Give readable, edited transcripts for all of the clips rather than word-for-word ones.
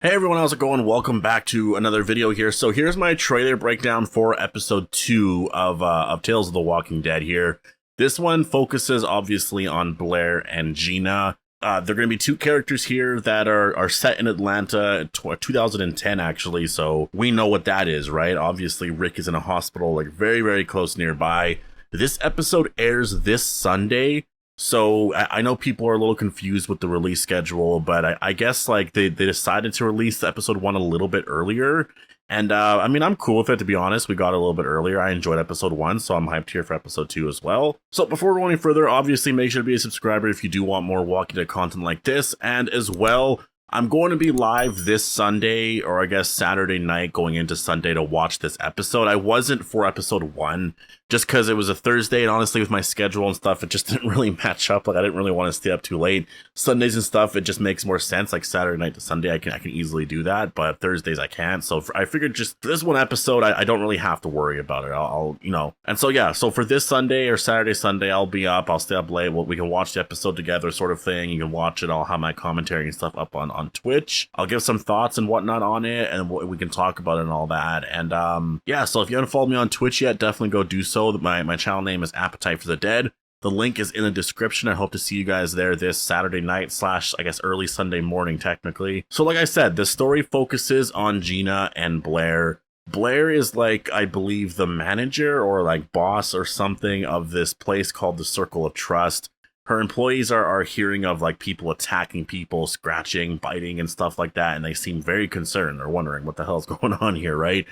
Hey everyone, how's it going? Welcome back to another video here. So here's my trailer breakdown for episode 2 of Tales of the Walking Dead here. This one focuses obviously on Blair and Gina. There are going to be two characters here that are set in Atlanta, 2010 actually, so we know what that is, right? Obviously Rick is in a hospital like very, very close nearby. This episode airs this Sunday. So I know people are a little confused with the release schedule, but I guess like they decided to release episode 1 a little bit earlier. And I mean, I'm cool with it, to be honest. We got it a little bit earlier. I enjoyed episode 1, so I'm hyped here for episode 2 as well. So before we go any further, obviously make sure to be a subscriber if you do want more Walking Dead content like this. And as well, I'm going to be live this Sunday, or I guess Saturday night going into Sunday to watch this episode. I wasn't for episode 1 just because it was a Thursday, and honestly with my schedule and stuff, it just didn't really match up. Like I didn't really want to stay up too late. Sundays and stuff, it just makes more sense. Like Saturday night to Sunday, I can easily do that, but Thursdays I can't. So I figured just for this one episode, I don't really have to worry about it. I'll you know. And so yeah, so for this Sunday or Saturday, Sunday, I'll be up. I'll stay up late. We can watch the episode together, sort of thing. You can watch it. I'll have my commentary and stuff up on Twitch. I'll give some thoughts and whatnot on it, and we can talk about it and all that. And yeah, so if you haven't followed me on Twitch yet, definitely go do so. My channel name is Appetite for the Dead. The link is in the description. I hope to see you guys there this Saturday night / I guess early Sunday morning technically. So like I said, the story focuses on Gina and Blair. Blair is like, I believe, the manager or like boss or something of this place called the Circle of Trust. Her employees are hearing of like people attacking people, scratching, biting, and stuff like that, and they seem very concerned. They're wondering what the hell's going on here, right?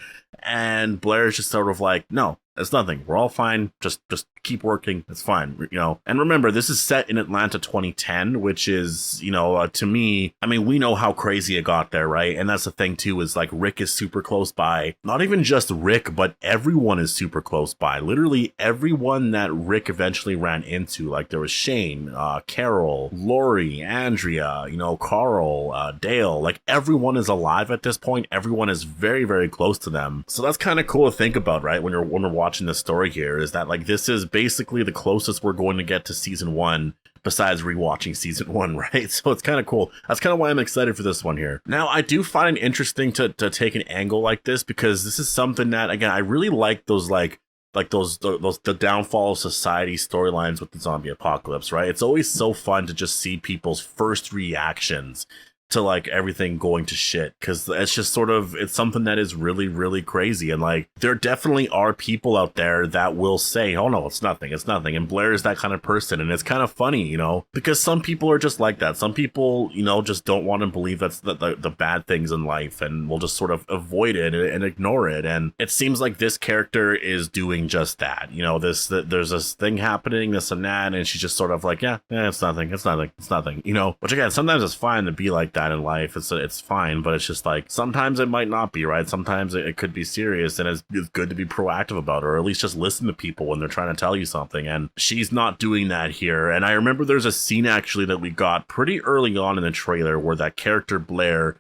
And Blair's just sort of like, no, it's nothing. We're all fine. Just keep working. It's fine, you know. And remember, this is set in Atlanta 2010, which is, you know, to me, I mean, we know how crazy it got there, right? And that's the thing too, is like Rick is super close by. Not even just Rick, but everyone is super close by. Literally everyone that Rick eventually ran into. Like there was Shane, Carol, Lori, Andrea, you know, Carl, Dale. Like everyone is alive at this point. Everyone is very, very close to them. So that's kind of cool to think about, right? When we're watching this story here, is that like this is basically the closest we're going to get to season 1 besides rewatching season 1, right? So it's kind of cool. That's kind of why I'm excited for this one here. Now, I do find it interesting to take an angle like this, because this is something that, again, I really like those the downfall of society storylines with the zombie apocalypse, right? It's always so fun to just see people's first reactions to like everything going to shit, because it's just sort of, it's something that is really, really crazy. And like there definitely are people out there that will say, oh no, it's nothing, and Blair is that kind of person. And it's kind of funny, you know, because some people are just like that. Some people, you know, just don't want to believe that's the bad things in life, and will just sort of avoid it and ignore it. And it seems like this character is doing just that. You know, there's this thing happening, this and that, and she's just sort of like, yeah, it's nothing, you know, which again, sometimes it's fine to be like that in life. It's fine, but it's just like sometimes it might not be, right? Sometimes it could be serious, and it's good to be proactive about it, or at least just listen to people when they're trying to tell you something. And she's not doing that here. And I remember there's a scene actually that we got pretty early on in the trailer where that character Blair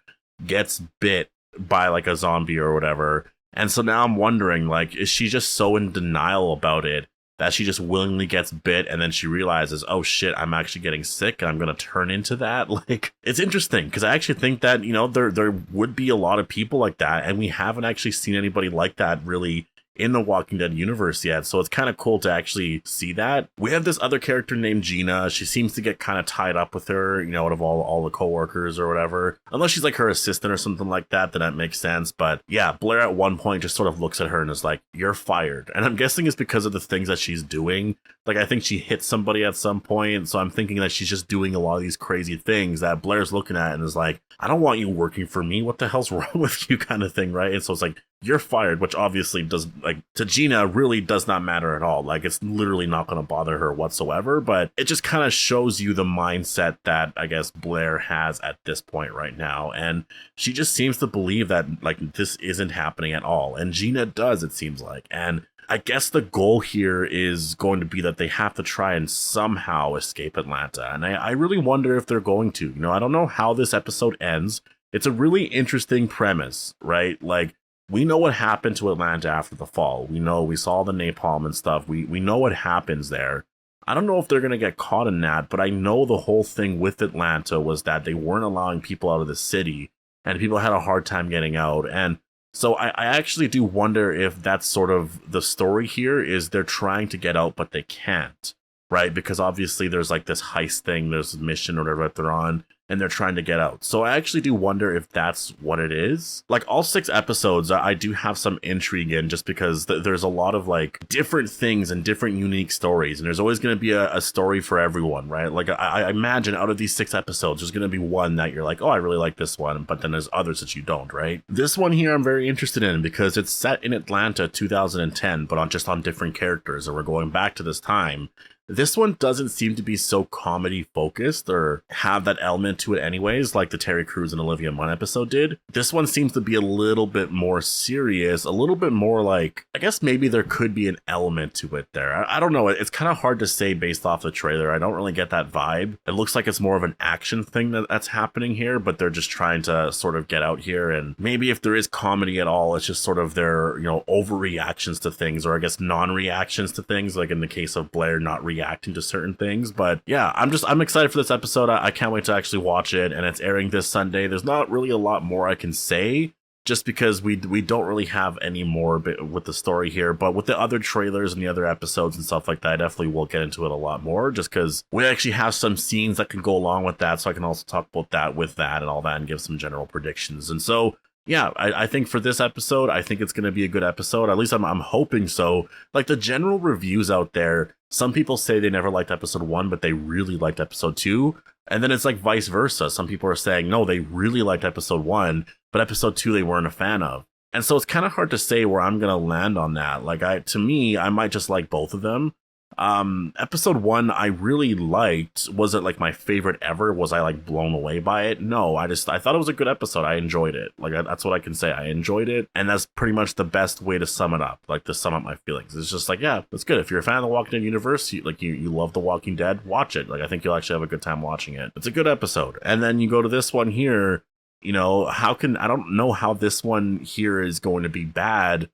gets bit by like a zombie or whatever. And so now I'm wondering, like, is she just so in denial about it that she just willingly gets bit, and then she realizes, oh shit, I'm actually getting sick and I'm going to turn into that? Like, it's interesting, because I actually think that, you know, there would be a lot of people like that, and we haven't actually seen anybody like that really in the Walking Dead universe yet. So it's kind of cool to actually see that. We have this other character named Gina. She seems to get kind of tied up with her, you know, out of all the coworkers or whatever. Unless she's like her assistant or something like that, then that makes sense. But yeah, Blair at one point just sort of looks at her and is like, you're fired. And I'm guessing it's because of the things that she's doing. Like, I think she hit somebody at some point. So I'm thinking that she's just doing a lot of these crazy things that Blair's looking at and is like, I don't want you working for me. What the hell's wrong with you, kind of thing, right? And so it's like, you're fired, which obviously does, like, to Gina really does not matter at all. Like, it's literally not going to bother her whatsoever, but it just kind of shows you the mindset that I guess Blair has at this point right now. And she just seems to believe that like this isn't happening at all. And Gina does, it seems like. And I guess the goal here is going to be that they have to try and somehow escape Atlanta. And I really wonder if they're going to. You know, I don't know how this episode ends. It's a really interesting premise, right? Like, we know what happened to Atlanta after the fall. We saw the napalm and stuff. We know what happens there. I don't know if they're going to get caught in that, but I know the whole thing with Atlanta was that they weren't allowing people out of the city and people had a hard time getting out. And so I actually do wonder if that's sort of the story here, is they're trying to get out, but they can't, right? Because obviously there's like this heist thing, there's a mission or whatever that they're on, and they're trying to get out. So I actually do wonder if that's what it is. Like all 6 episodes, I do have some intrigue in, just because there's a lot of like different things and different unique stories. And there's always going to be a story for everyone, right? Like I imagine out of these 6 episodes, there's going to be one that you're like, oh, I really like this one. But then there's others that you don't, right? This one here, I'm very interested in because it's set in Atlanta 2010, but just on different characters. And we're going back to this time. This one doesn't seem to be so comedy focused or have that element to it anyways, like the Terry Crews and Olivia Munn episode did. This one seems to be a little bit more serious, a little bit more like, I guess maybe there could be an element to it there. I don't know. It's kind of hard to say based off the trailer. I don't really get that vibe. It looks like it's more of an action thing that's happening here, but they're just trying to sort of get out here. And maybe if there is comedy at all, it's just sort of their, overreactions to things, or I guess non-reactions to things, like in the case of Blair not reacting to certain things. But yeah, I'm excited for this episode. I can't wait to actually watch it, and it's airing this Sunday. There's not really a lot more I can say, just because we don't really have any more with the story here. But with the other trailers and the other episodes and stuff like that, I definitely will get into it a lot more, just because we actually have some scenes that can go along with that, so I can also talk about that with that and all that and give some general predictions. And so yeah, I think for this episode, I think it's going to be a good episode. At least I'm hoping so. Like the general reviews out there, some people say they never liked episode 1, but they really liked episode 2. And then it's like vice versa. Some people are saying, no, they really liked episode 1, but episode 2 they weren't a fan of. And so it's kind of hard to say where I'm going to land on that. Like to me, I might just like both of them. Episode 1 I really liked. Was it like my favorite ever? Was I like blown away by it? No, I thought it was a good episode. I enjoyed it. Like that's what I can say. I enjoyed it, and that's pretty much the best way to sum it up. Like to sum up my feelings, it's just like, yeah, that's good. If you're a fan of The Walking Dead universe, you love The Walking Dead, watch it. Like I think you'll actually have a good time watching it. It's a good episode. And then you go to this one here. I don't know how this one here is going to be bad.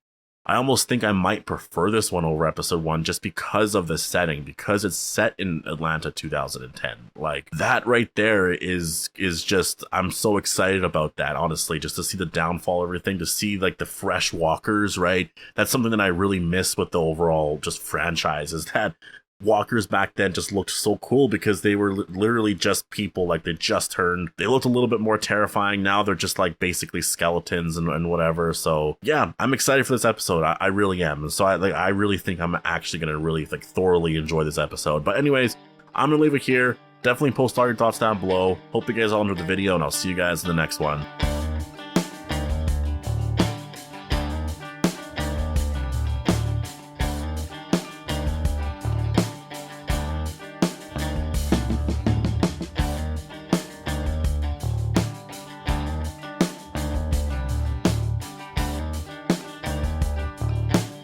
I almost think I might prefer this one over episode 1 just because of the setting, because it's set in Atlanta 2010. Like that right there is just, I'm so excited about that, honestly, just to see the downfall, everything, to see like the fresh walkers, right? That's something that I really miss with the overall just franchise, is that walkers back then just looked so cool because they were literally just people, like they looked a little bit more terrifying. Now they're just like basically skeletons and whatever. So yeah, I'm excited for this episode. I really am. And so I really think I'm actually gonna really like thoroughly enjoy this episode. But anyways, I'm gonna leave it here. Definitely post all your thoughts down below. Hope you guys all enjoyed the video, and I'll see you guys in the next one.